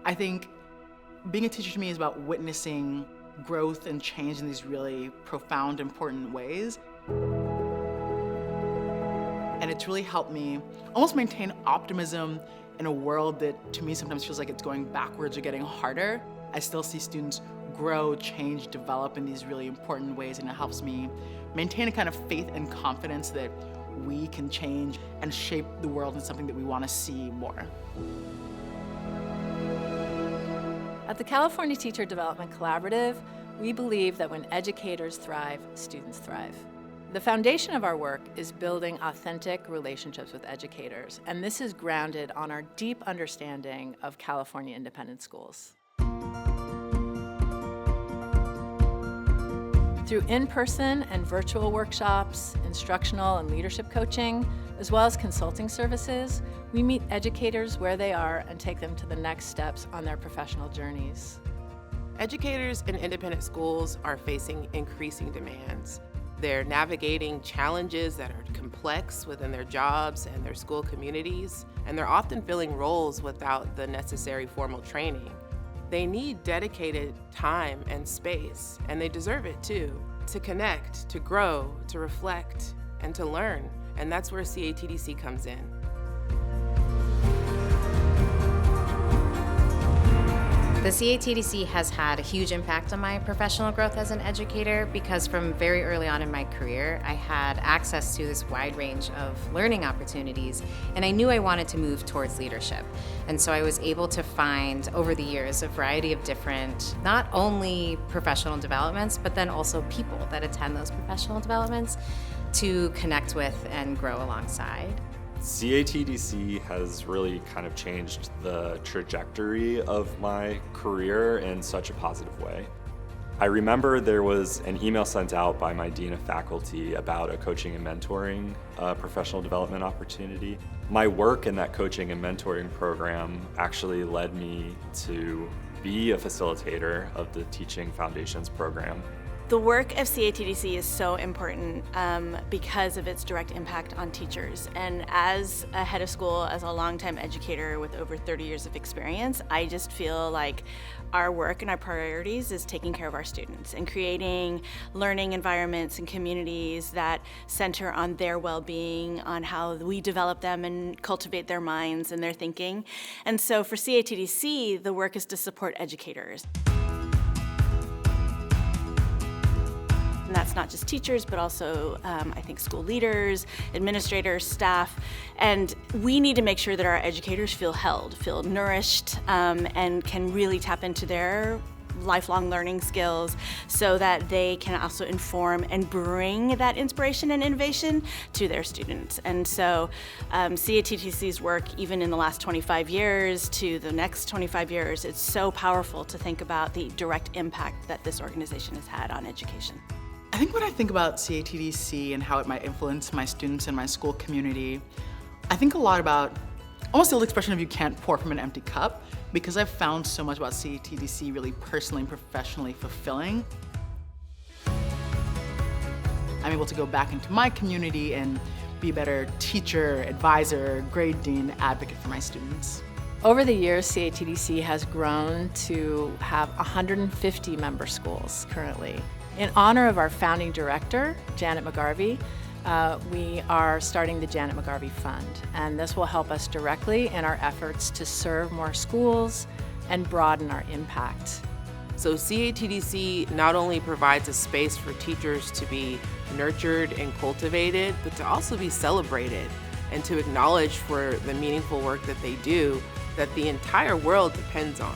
I think being a teacher to me is about witnessing growth and change in these really profound, important ways. And it's really helped me almost maintain optimism in a world that to me sometimes feels like it's going backwards or getting harder. I still see students grow, change, develop in these really important ways, and it helps me maintain a kind of faith and confidence that we can change and shape the world in something that we want to see more. At the California Teacher Development Collaborative, we believe that when educators thrive, students thrive. The foundation of our work is building authentic relationships with educators, and this is grounded on our deep understanding of California independent schools. Through in-person and virtual workshops, instructional and leadership coaching, as well as consulting services, we meet educators where they are and take them to the next steps on their professional journeys. Educators in independent schools are facing increasing demands. They're navigating challenges that are complex within their jobs and their school communities, and they're often filling roles without the necessary formal training. They need dedicated time and space, and they deserve it too, to connect, to grow, to reflect, and to learn. And that's where CATDC comes in. The CATDC has had a huge impact on my professional growth as an educator because from very early on in my career, I had access to this wide range of learning opportunities, and I knew I wanted to move towards leadership. And so I was able to find, over the years, a variety of different, not only professional developments, but then also people that attend those professional developments to connect with and grow alongside. CATDC has really kind of changed the trajectory of my career in such a positive way. I remember there was an email sent out by my dean of faculty about a coaching and mentoring professional development opportunity. My work in that coaching and mentoring program actually led me to be a facilitator of the Teaching Foundations program. The work of CATDC is so important because of its direct impact on teachers. And as a head of school, as a longtime educator with over 30 years of experience, I just feel like our work and our priorities is taking care of our students and creating learning environments and communities that center on their well-being, on how we develop them and cultivate their minds and their thinking. And so for CATDC, the work is to support educators. And that's not just teachers, but also, I think, school leaders, administrators, staff. And we need to make sure that our educators feel held, feel nourished, and can really tap into their lifelong learning skills so that they can also inform and bring that inspiration and innovation to their students. And so CATDC's work, even in the last 25 years to the next 25 years, it's so powerful to think about the direct impact that this organization has had on education. I think when I think about CATDC and how it might influence my students and my school community, I think a lot about almost the old expression of you can't pour from an empty cup, because I've found so much about CATDC really personally and professionally fulfilling. I'm able to go back into my community and be a better teacher, advisor, grade dean, advocate for my students. Over the years, CATDC has grown to have 150 member schools currently. In honor of our founding director, Janet McGarvey, we are starting the Janet McGarvey Fund, and this will help us directly in our efforts to serve more schools and broaden our impact. So CATDC not only provides a space for teachers to be nurtured and cultivated, but to also be celebrated and to acknowledge for the meaningful work that they do that the entire world depends on.